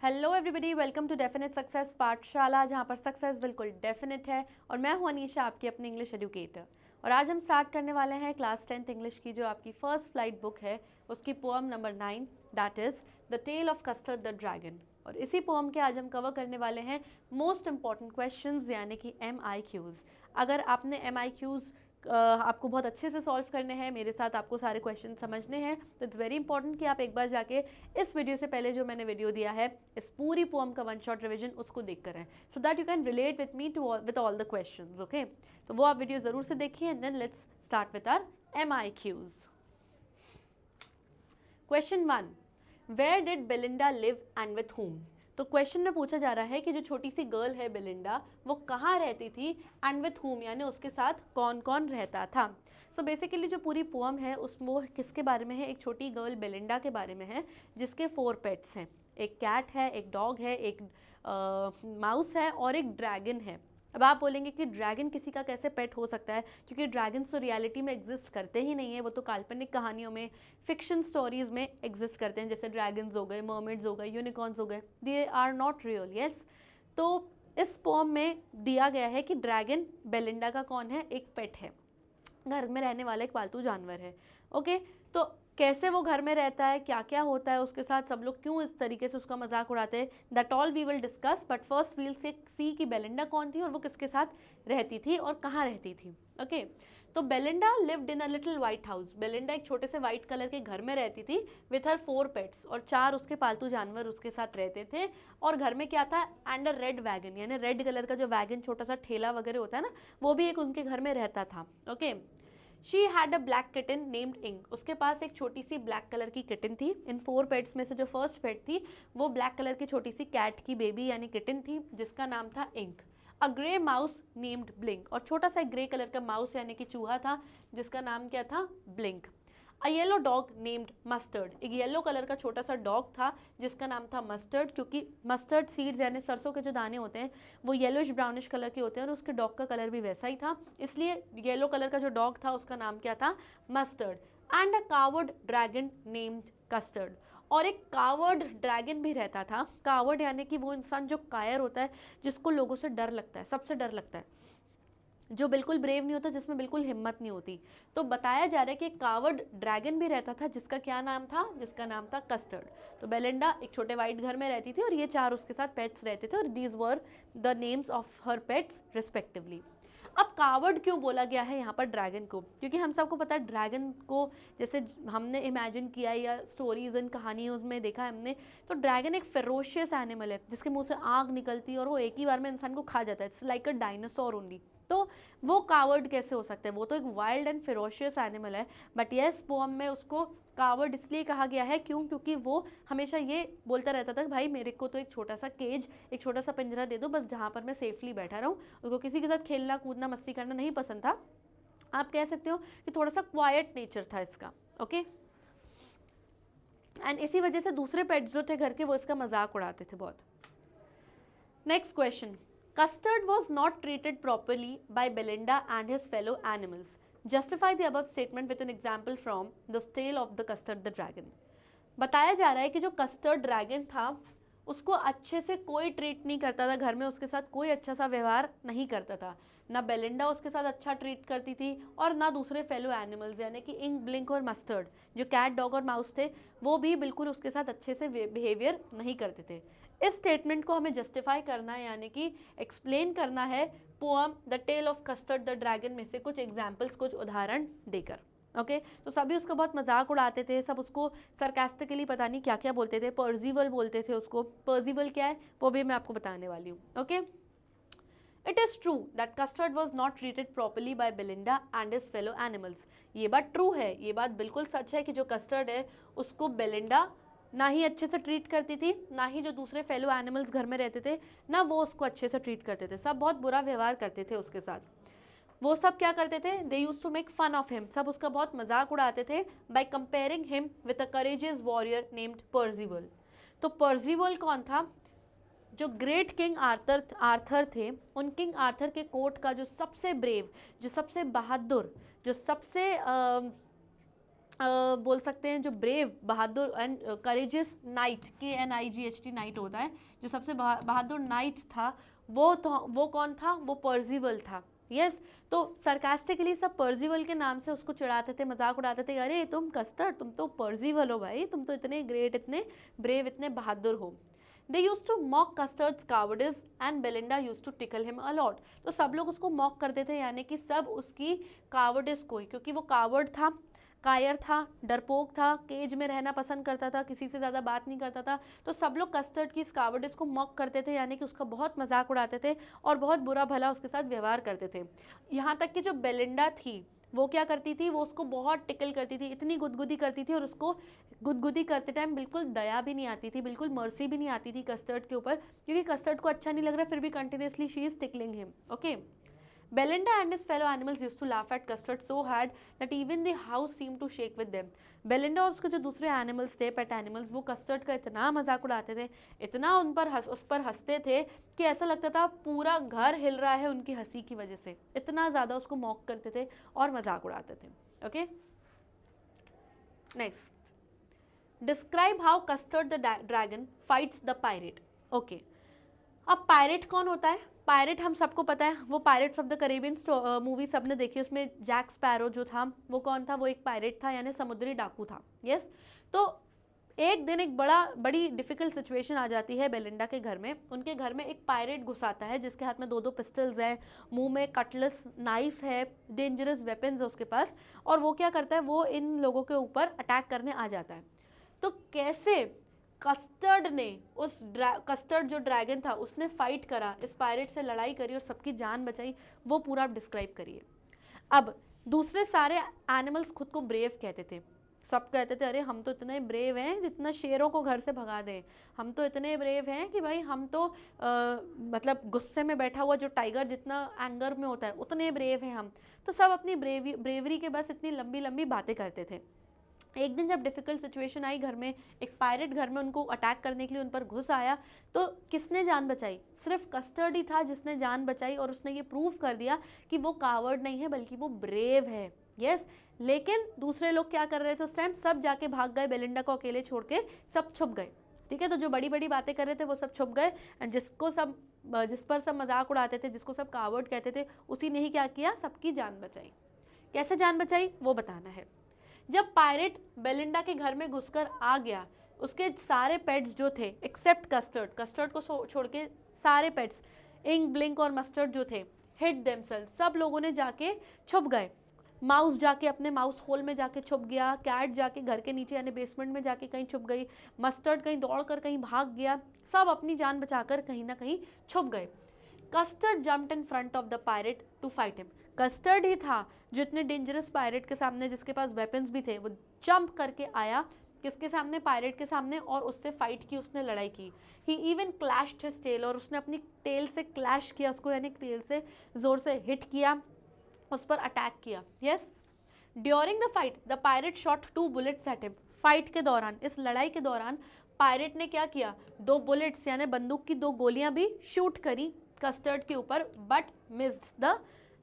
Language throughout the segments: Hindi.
Hello everybody, welcome to definite success Pathshala, जहाँ पर सक्सेस बिल्कुल डेफिनेट है। और मैं हूँ अनीशा, आपकी अपनी इंग्लिश एजुकेटर। और आज हम स्टार्ट करने वाले हैं क्लास 10th इंग्लिश की जो आपकी फर्स्ट फ्लाइट बुक है, उसकी poem number 9, that is the tale of Custard the dragon. और इसी पोएम के आज हम कवर करने वाले हैं मोस्ट इंपॉर्टेंट क्वेश्चंस, यानी कि MIQs। अगर आपने MIQs आपको बहुत अच्छे से सॉल्व करने हैं, मेरे साथ आपको सारे क्वेश्चन समझने हैं, तो इट्स वेरी इंपॉर्टेंट कि आप एक बार जाके इस वीडियो से पहले जो मैंने वीडियो दिया है, इस पूरी पोएम का वन शॉट रिवीजन, उसको देख कर है, so that you can relate with me to with all the questions. Okay, तो वो आप वीडियो जरूर से देखिए and then let's start with our MIQs। Question 1, where did Belinda live and with whom? तो क्वेश्चन में पूछा जा रहा है कि जो छोटी सी गर्ल है बेलिंडा, वो कहाँ रहती थी एंड विथ whom, यानी उसके साथ कौन कौन रहता था। सो बेसिकली जो पूरी पोएम है उस वो किसके बारे में है? एक छोटी गर्ल बेलिंडा के बारे में है, जिसके 4 पेट्स हैं। एक कैट है, एक डॉग है, एक माउस है और एक ड्रैगन है। अब आप बोलेंगे कि ड्रैगन किसी का कैसे पेट हो सकता है, क्योंकि ड्रैगन्स तो रियलिटी में एग्जिस्ट करते ही नहीं है, वो तो काल्पनिक कहानियों में, फिक्शन स्टोरीज में एग्जिस्ट करते हैं, जैसे ड्रैगन्स हो गए, मर्मेड्स हो गए, यूनिकॉर्न्स हो गए, they are not real. Yes, तो इस पोम में दिया गया है कि ड्रैगन बेलिंडा का कौन है? एक पेट है, घर में रहने वाला एक पालतू जानवर है। ओके, तो कैसे वो घर में रहता है, क्या क्या होता है उसके साथ, सब लोग क्यों इस तरीके से उसका मजाक उड़ाते हैं, that all we will discuss. But first we'll से सी कि बेलिंडा कौन थी और वो किसके साथ रहती थी और कहाँ रहती थी। ओके, तो Belinda lived in a little white house. Belinda एक छोटे से व्हाइट कलर के घर में रहती थी विथ हर 4 पेट्स, और 4 उसके पालतू जानवर उसके साथ रहते थे। और घर में क्या था? एंड अ रेड वैगन, यानी रेड कलर का जो वैगन, छोटा सा ठेला वगैरह होता है ना, वो भी एक उनके घर में रहता था। Okay, she had a black kitten named Ink. उसके पास एक छोटी सी ब्लैक कलर की किटन थी। इन 4 पेट्स में से जो फर्स्ट पेट थी वो ब्लैक कलर की छोटी सी कैट की बेबी यानी किटन थी, जिसका नाम था इंक। अ ग्रे माउस नेम्ड ब्लिंक, और छोटा सा ग्रे कलर का माउस यानी कि चूहा था, जिसका नाम क्या था? ब्लिंक। अ येलो डॉग नेम्ड मस्टर्ड, एक येलो कलर का छोटा सा डॉग था जिसका नाम था मस्टर्ड, क्योंकि मस्टर्ड सीड्स यानी सरसों के जो दाने होते हैं वो येलोइश ब्राउनिश कलर के होते हैं, और उसके डॉग का कलर भी वैसा ही था, इसलिए येलो कलर का जो डॉग था उसका नाम क्या था? Mustard. And a coward dragon named custard, और एक कावर्ड ड्रैगन भी रहता था। कावर्ड यानी कि वो इंसान जो कायर होता है, जिसको लोगों से डर लगता है, सबसे डर लगता है, जो बिल्कुल ब्रेव नहीं होता, जिसमें बिल्कुल हिम्मत नहीं होती। तो बताया जा रहा है कि कावर्ड ड्रैगन भी रहता था, जिसका क्या नाम था? जिसका नाम था कस्टर्ड। तो बेलिंडा एक छोटे वाइट घर में रहती थी और ये 4 उसके साथ पेट्स रहते थे, और these were the names of her pets respectively. अब कावर्ड क्यों बोला गया है यहाँ पर ड्रैगन को? क्योंकि हम सबको पता है ड्रैगन को, जैसे हमने इमेजिन किया या स्टोरीज इन कहानियों में देखा है हमने, तो ड्रैगन एक फेरोशियस एनिमल है, जिसके मुंह से आग निकलती है और वो एक ही बार में इंसान को खा जाता है। It's like a dinosaur only. तो वो कावर्ड कैसे हो सकता है? वो तो एक वाइल्ड एंड फेरोशियस एनिमल है। बट यस, पोएम में उसको कावर्ड इसलिए कहा गया है, क्यों? क्योंकि वो हमेशा ये बोलता रहता था, भाई मेरे को तो एक छोटा सा केज, एक छोटा सा पिंजरा दे दो बस, जहाँ पर मैं सेफली बैठा रहूँ। उसको किसी के साथ खेलना कूदना मस्ती करना नहीं पसंद था। आप कह सकते हो कि थोड़ा सा क्वाइट नेचर था इसका। ओके, एंड इसी वजह से दूसरे पेट्स जो थे घर के, वो इसका मजाक उड़ाते थे बहुत। Next question, Custard was not treated properly by Belinda and his fellow animals. Justify the above statement with an example from the tale of the Custard the Dragon. बताया जा रहा है कि जो कस्टर्ड ड्रैगन था उसको अच्छे से कोई ट्रीट नहीं करता था, घर में उसके साथ कोई अच्छा सा व्यवहार नहीं करता था। ना बेलिंडा उसके साथ अच्छा ट्रीट करती थी और ना दूसरे फेलो एनिमल्स यानी कि इंक, ब्लिंक और मस्टर्ड, जो कैट, डॉग और माउस थे, वो भी बिल्कुल उसके साथ अच्छे से बिहेवियर नहीं करते थे। इस स्टेटमेंट को हमें जस्टिफाई करना है, यानी कि एक्सप्लेन करना है poem the tale of Custard the dragon में से कुछ एग्जाम्पल्स, कुछ उदाहरण देकर। ओके, तो सभी उसका बहुत मजाक उड़ाते थे, सब उसको सरकास्टिकली पता नहीं क्या क्या बोलते थे, पर्जिवल बोलते थे उसको। पर्जिवल क्या है वो भी मैं आपको बताने वाली हूँ। Okay, it is true that Custard was not treated properly by Belinda and his fellow animals. ये बात ट्रू है, ये बात बिल्कुल सच है कि जो कस्टर्ड है उसको बेलिंडा ना ही अच्छे से ट्रीट करती थी, ना ही जो दूसरे फेलो एनिमल्स घर में रहते थे ना वो उसको अच्छे से ट्रीट करते थे। सब बहुत बुरा व्यवहार करते थे उसके साथ। वो सब क्या करते थे? They use to make fun of him, सब उसका बहुत मजाक उड़ाते थे by comparing him with a courageous warrior named Percival. तो पर्जिवल कौन था? जो ग्रेट किंग आर्थर थे, उन किंग आर्थर के कोर्ट का जो सबसे ब्रेव, जो सबसे बहादुर, जो सबसे बोल सकते हैं जो brave, Bahadur and courageous night, KNIGHT night होता है, जो सबसे बहादुर नाइट था वो कौन था? वो पर्सिवल था। यस तो सरकास्टिकली सब पर्सिवल के नाम से उसको चिढ़ाते थे, मजाक उड़ाते थे, अरे तुम कस्टर्ड, तुम तो पर्सिवल हो भाई, तुम तो इतने ग्रेट, इतने ब्रेव, इतने बहादुर हो। They used to mock Custard's cowardice and Belinda used to tickle him a lot. तो सब लोग उसको मॉक करते थे, यानी कि सब उसकी कावर्डिस को ही, क्योंकि वो कावर्ड था, कायर था, डरपोक था, केज में रहना पसंद करता था, किसी से ज़्यादा बात नहीं करता था, तो सब लोग कस्टर्ड की इस कावर्डिस को मॉक करते थे, यानी कि उसका बहुत मजाक उड़ाते थे और बहुत बुरा भला उसके साथ व्यवहार करते थे। यहाँ तक कि जो बेलिंडा थी वो क्या करती थी, वो उसको बहुत टिकल करती थी, इतनी गुदगुदी करती थी, और उसको गुदगुदी करते टाइम बिल्कुल दया भी नहीं आती थी, बिल्कुल मर्सी भी नहीं आती थी कस्टर्ड के ऊपर, क्योंकि कस्टर्ड को अच्छा नहीं लग रहा, फिर भी continuously she is tickling him. Okay, Belinda and his fellow animals used to laugh at Custard so hard that even the house seemed to shake with them. Belinda और उसके जो दूसरे एनिमल्स थे, पेट एनिमल्स, वो कस्टर्ड का इतना मजाक उड़ाते थे, इतना उस पर हंसते थे कि ऐसा लगता था पूरा घर हिल रहा है उनकी हंसी की वजह से, इतना ज़्यादा उसको मॉक करते थे और मजाक उड़ाते थे। Okay, next, describe how custard the dragon fights the pirate. Okay, अब पायरेट कौन होता है? पायरेट हम सबको पता है, वो pirates of the Caribbean movie सबने देखी, उसमें जैक स्पैरो जो था वो कौन था? वो एक पायरेट था, यानी समुद्री डाकू था। यस तो एक दिन एक बड़ी डिफिकल्ट सिचुएशन आ जाती है बेलिंडा के घर में। उनके घर में एक पायरेट घुस आता है जिसके हाथ में 2-2 पिस्टल्स हैं, मुंह में कटलेस नाइफ है, डेंजरस वेपन्स है उसके पास, और वो क्या करता है, वो इन लोगों के ऊपर अटैक करने आ जाता है। तो कैसे कस्टर्ड ने कस्टर्ड जो ड्रैगन था उसने फाइट करा, इस पायरेट से लड़ाई करी और सबकी जान बचाई, वो पूरा आप डिस्क्राइब करिए। अब दूसरे सारे एनिमल्स खुद को ब्रेव कहते थे, सब कहते थे अरे हम तो इतने ब्रेव हैं जितना शेरों को घर से भगा दें, हम तो इतने ब्रेव हैं कि भाई हम तो मतलब गुस्से में बैठा हुआ जो टाइगर जितना एंगर में होता है उतने ब्रेव हैं हम। तो सब अपनी ब्रेवरी के बस इतनी लंबी लंबी बातें करते थे। एक दिन जब डिफिकल्ट सिचुएशन आई घर में, एक पायरेट घर में उनको अटैक करने के लिए उन पर घुस आया, तो किसने जान बचाई? सिर्फ कस्टर्ड ही था जिसने जान बचाई, और उसने ये प्रूव कर दिया कि वो कावर्ड नहीं है बल्कि वो ब्रेव है। यस लेकिन दूसरे लोग क्या कर रहे थे उस टाइम? सब जाके भाग गए, बेलिंडा को अकेले छोड़ के सब छुप गए। ठीक है, तो जो बड़ी बड़ी बातें कर रहे थे वो सब छुप गए, जिस पर सब मजाक उड़ाते थे, जिसको सब कावर्ड कहते थे, उसी ने ही क्या किया? सबकी जान बचाई। कैसे जान बचाई वो बताना है। जब पायरेट बेलिंडा के घर में घुसकर आ गया, उसके सारे पेट्स जो थे एक्सेप्ट कस्टर्ड को छोड़ के सारे पेट्स, इंक, ब्लिंक और मस्टर्ड जो थे, हिड देमसेल्फ, सब लोगों ने जाके छुप गए। माउस जाके अपने माउस होल में जाके छुप गया, कैट जाके घर के नीचे यानी बेसमेंट में जाके कहीं छुप गई, मस्टर्ड कहीं दौड़कर कहीं भाग गया, सब अपनी जान बचाकर कहीं ना कहीं छुप गए। Custard jumped in front of the pirate to fight him. Custard ही था जितने डेंजरस पायरेट के सामने, जिसके पास वेपन्स भी थे, वो जंप करके आया किसके सामने? पायरेट के सामने, और उससे फाइट की, उसने लड़ाई की। ही इवन क्लैश्ड हिज टेल, और उसने अपनी टेल से क्लैश किया उसको, यानी टेल से जोर से हिट किया, उस पर अटैक किया। Yes during the fight the pirate shot 2 bullets at him. Fight के दौरान, इस लड़ाई के दौरान पायरेट ने क्या किया? 2 बुलेट्स यानी बंदूक की 2 गोलियां भी शूट करी कस्टर्ड के ऊपर, बट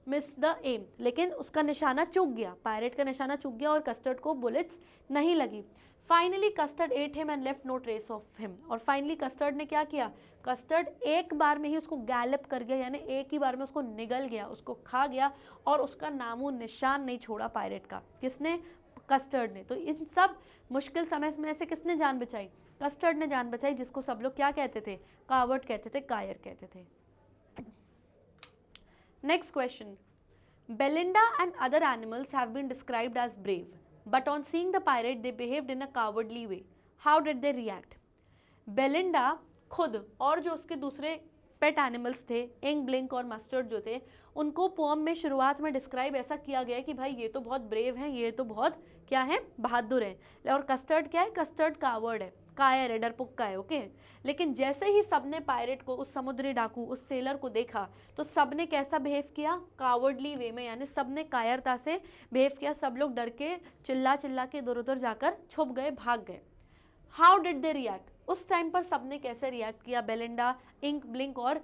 मिस्ड द एम, लेकिन उसका निशाना चूक गया, पायरेट का निशाना चूक गया और कस्टर्ड को बुलेट्स नहीं लगी। Finally Custard ate him and left no trace of him. और फाइनली कस्टर्ड ने क्या किया? कस्टर्ड एक बार में ही उसको गैलप कर गया, यानी एक ही बार में उसको निगल गया, उसको खा गया, और उसका नामो निशान नहीं छोड़ा पायरेट का। किसने? कस्टर्ड ने। तो इन सब मुश्किल समय में से किसने जान बचाई? कस्टर्ड ने जान बचाई, जिसको सब लोग क्या कहते थे? कावर्ड कहते थे, कायर कहते थे। Next question. Belinda and other animals have been described as brave, but on seeing the pirate they behaved in a cowardly way. How did they react? Belinda खुद और जो उसके दूसरे पेट एनिमल्स थे, इंक, ब्लिंक और मस्टर्ड जो थे, उनको पोम में शुरुआत में डिस्क्राइब ऐसा किया गया कि भाई ये तो बहुत ब्रेव हैं, ये तो बहुत क्या है? बहादुर है। और कस्टर्ड क्या है? कस्टर्ड कावर्ड है, कायर है, डरपुक्का है। ओके लेकिन जैसे ही सबने पायरेट को, उस समुद्री डाकू, उस सेलर को देखा, तो सबने कैसा बिहेव किया? कावर्डली वे में, यानी सबने कायरता से बिहेव किया। सब लोग डर के चिल्ला चिल्ला के इधर उधर जाकर छुप गए, भाग गए। How did they react? उस टाइम पर सबने कैसे रिएक्ट किया? बेलिंडा, इंक, ब्लिंक और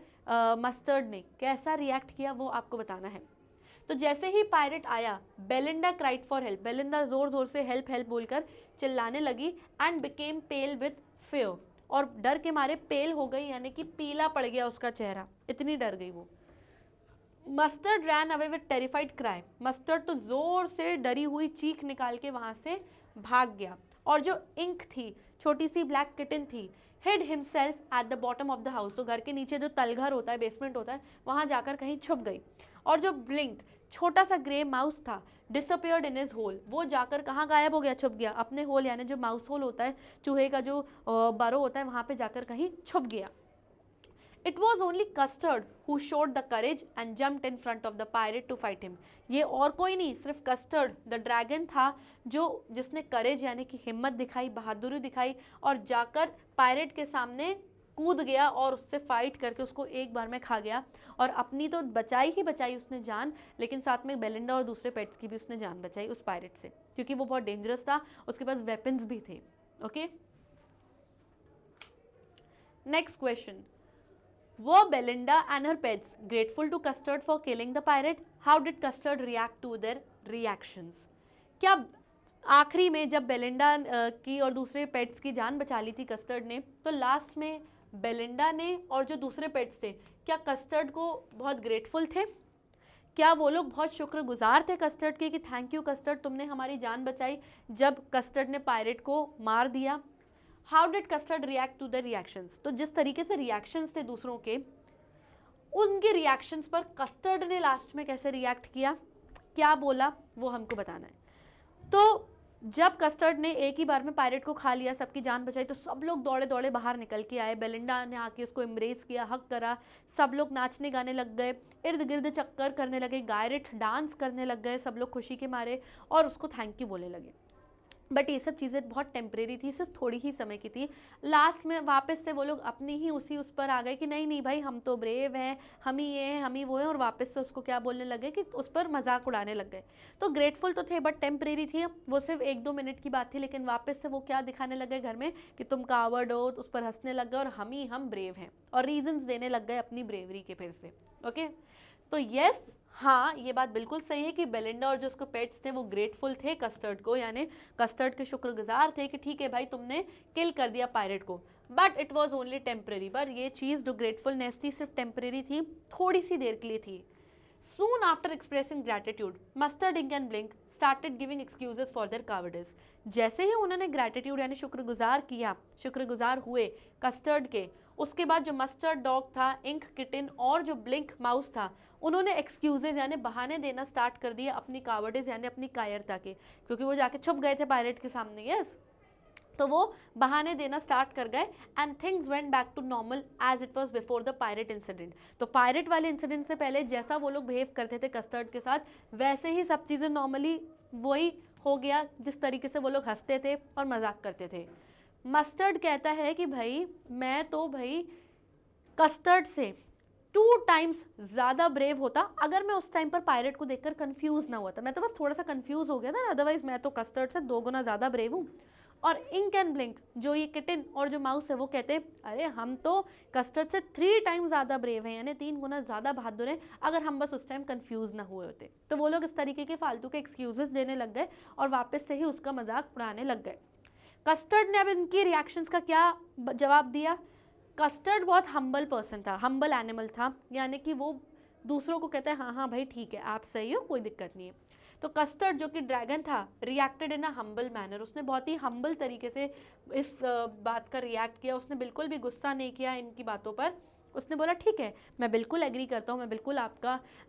मस्टर्ड ने कैसा रिएक्ट किया वो आपको बताना है। तो जैसे ही पायरेट आया, Belinda cried for help, Belinda जोर जोर से हेल्प हेल्प बोलकर चिल्लाने लगी and became pale with fear, और डर के मारे पेल हो गई, यानी कि पीला पड़ गया उसका चेहरा, इतनी डर गई वो। Mustard ran away with terrified cry, mustard तो जोर से डरी हुई चीख निकाल के वहां से भाग गया, और जो इंक थी, छोटी सी ब्लैक किटन थी, hid himself at the bottom of the house, तो घर के नीचे जो तलघर होता है, बेसमेंट होता है, वहां जाकर कहीं छुप गई। और जो ब्लिंक, छोटा सा ग्रे माउस था, डिसअपियर्ड इन हिज होल, वो जाकर कहाँ गायब हो गया, छुप गया अपने होल, यानी जो माउस होल होता है, चूहे का जो बरो होता है, वहां पे जाकर कहीं छुप गया। It was only Custard who showed the courage and jumped in front of the pirate to fight him. ये और कोई नहीं, सिर्फ कस्टर्ड द ड्रैगन था जिसने करेज यानी कि हिम्मत दिखाई, बहादुरी दिखाई, और जाकर पायरेट के सामने कूद गया और उससे फाइट करके उसको एक बार में खा गया। और अपनी तो बचाई ही बचाई उसने जान, लेकिन साथ में बेलिंडा और दूसरे पेट्स की भी उसने जान बचाई उस पायरेट से, क्योंकि वो बहुत डेंजरस था, उसके पास वेपन्स भी थे। Okay, next question, Were Belinda and her pets grateful to Custard for killing the pirate? How did Custard react to their reactions? क्या आखिरी में जब बेलिंडा की और दूसरे पेट्स की जान बचा ली थी कस्टर्ड ने, तो लास्ट में बेलिंडा ने और जो दूसरे पेट्स थे, क्या कस्टर्ड को बहुत ग्रेटफुल थे? क्या वो लोग बहुत शुक्रगुजार थे कस्टर्ड के कि थैंक यू कस्टर्ड, तुमने हमारी जान बचाई जब कस्टर्ड ने पायरेट को मार दिया? How did Custard react to the reactions? तो जिस तरीके से रिएक्शंस थे दूसरों के, उनके रिएक्शंस पर कस्टर्ड ने लास्ट में कैसे रिएक्ट किया, क्या बोला, वो हमको बताना है। तो जब कस्टर्ड ने एक ही बार में पायरेट को खा लिया, सबकी जान बचाई, तो सब लोग दौड़े दौड़े बाहर निकल के आए, बेलिंडा ने आके उसको एम्ब्रेस किया, हक करा, सब लोग नाचने गाने लग गए, इर्द गिर्द चक्कर करने लगे, गायरेट डांस करने लग गए सब लोग खुशी के मारे, और उसको थैंक यू बोलने लगे। बट ये सब चीज़ें बहुत टेम्परेरी थी, सिर्फ थोड़ी ही समय की थी। लास्ट में वापस से वो लोग अपनी ही उस पर आ गए कि नहीं नहीं भाई, हम तो ब्रेव हैं, हम ही ये हैं, हम ही वो हैं, और वापस से उसको क्या बोलने लगे कि उस पर मजाक उड़ाने लग गए। तो ग्रेटफुल तो थे बट टेम्परेरी थी, वो सिर्फ 1-2 मिनट की बात थी, लेकिन वापस से वो क्या दिखाने लगे घर में कि तुम कावर्ड हो, उस पर हंसने लग गए, और हम ब्रेव हैं, और रीजंस देने लग गए अपनी ब्रेवरी के फिर से। ओके, तो यस, हाँ, ये बात बिल्कुल सही है कि बेलिंडा और जो उसको पेट्स थे वो ग्रेटफुल थे कस्टर्ड को, यानी कस्टर्ड के शुक्रगुजार थे कि ठीक है भाई, तुमने किल कर दिया पायरेट को। But it was only temporary, पर ये चीज़ जो ग्रेटफुलनेस थी सिर्फ टेम्परेरी थी, थोड़ी सी देर के लिए थी। Soon after expressing gratitude, Mustard Ink and Blink started giving excuses for their cowardice. जैसे ही उन्होंने ग्रैटिट्यूड यानी शुक्रगुजार किया, शुक्रगुजार हुए कस्टर्ड के, उसके बाद जो मस्टर्ड डॉग था, इंक किटन और जो ब्लिंक माउस था, उन्होंने एक्सक्यूजेज यानी बहाने देना स्टार्ट कर दिया अपनी कावर्डिस यानी अपनी कायरता के, क्योंकि वो जाके छुप गए थे पायरेट के सामने। यस, तो वो बहाने देना स्टार्ट कर गए, and things went back to normal as it was before the pirate incident. तो पायरेट वाले इंसिडेंट से पहले जैसा वो लोग बिहेव करते थे कस्टर्ड के साथ, वैसे ही सब चीज़ें नॉर्मली वही हो गया, जिस तरीके से वो लोग हंसते थे और मजाक करते थे। मस्टर्ड कहता है कि भाई मैं तो भाई कस्टर्ड से 2 टाइम्स ज़्यादा ब्रेव होता अगर मैं उस टाइम पर पायरेट को देखकर कंफ्यूज ना हुआ था। मैं तो बस थोड़ा सा कंफ्यूज हो गया था, अदरवाइज मैं तो कस्टर्ड से 2 गुना ज़्यादा ब्रेव हूँ। और इंक एंड ब्लिंक जो ये किटन और जो माउस है वो कहते हैं अरे हम तो कस्टर्ड से 3 टाइम्स ज़्यादा ब्रेव हैं, यानी 3 गुना ज़्यादा बहादुर हैं, अगर हम बस उस टाइम कंफ्यूज ना हुए होते। तो वो लोग इस तरीके के फालतू के एक्सक्यूजेस देने लग गए और वापस से ही उसका मजाक उड़ाने लग गए। कस्टर्ड ने अब इनकी रिएक्शंस का क्या जवाब दिया? कस्टर्ड बहुत हम्बल पर्सन था, हम्बल एनिमल था, यानी कि वो दूसरों को कहता है हाँ हाँ भाई ठीक है, आप सही हो, कोई दिक्कत नहीं है। तो कस्टर्ड जो कि ड्रैगन था, reacted in a humble manner, उसने बहुत ही हम्बल तरीके से इस बात का रिएक्ट किया, उसने बिल्कुल भी गुस्सा नहीं किया इनकी बातों पर। उसने बोला ठीक है, मैं बिल्कुल एग्री करता हूँ,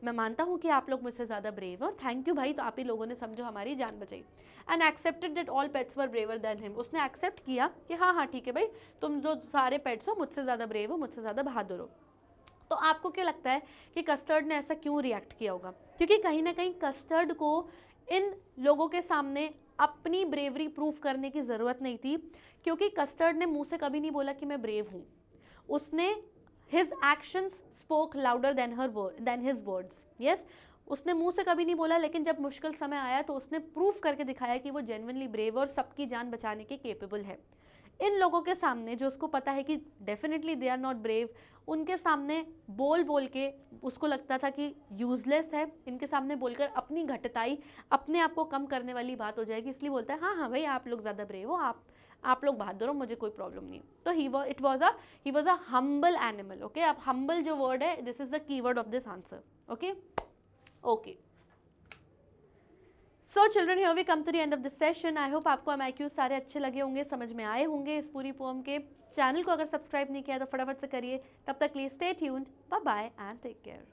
मैं मानता हूँ कि आप लोग मुझसे ज़्यादा ब्रेव हो, थैंक यू भाई, तो आप ही लोगों ने समझो हमारी जान बचाई। And accepted that all pets were braver than him, उसने एक्सेप्ट किया कि हाँ हाँ ठीक है भाई, तुम जो सारे पेट्स हो मुझसे ज़्यादा ब्रेव हो, मुझसे ज़्यादा बहादुर हो। तो आपको क्या लगता है कि कस्टर्ड ने ऐसा क्यों रिएक्ट किया होगा? क्योंकि कहीं ना कहीं कस्टर्ड को इन लोगों के सामने अपनी ब्रेवरी प्रूफ करने की ज़रूरत नहीं थी, क्योंकि कस्टर्ड ने मुंह से कभी नहीं बोला कि मैं ब्रेव हूँ। उसने his actions spoke louder than his words. Yes, उसने मुंह से कभी नहीं बोला, लेकिन जब मुश्किल समय आया तो उसने प्रूफ करके दिखाया कि वो जेन्युइनली ब्रेव और सबकी जान बचाने के केपेबल है। इन लोगों के सामने जो उसको पता है कि definitely they are not brave, उनके सामने बोल बोल के उसको लगता था कि यूजलेस है, इनके सामने बोलकर अपनी घटताई, अपने आप को कम करने वाली बात हो जाएगी, इसलिए बोलता है हाँ हाँ भाई आप लोग ज़्यादा ब्रेव हो, आप लोग बहादुर हो, मुझे कोई प्रॉब्लम नहीं। तो he was a humble animal. Okay, अब हम्बल जो वर्ड है, this is the keyword of this answer. Okay okay, so children, here we come to the end of this session. I hope आपको MIQs सारे अच्छे लगे होंगे, समझ में आए होंगे इस पूरी पोएम के। चैनल को अगर सब्सक्राइब नहीं किया तो फटाफट से करिए। तब तक के लिए stay tuned, bye bye and take care.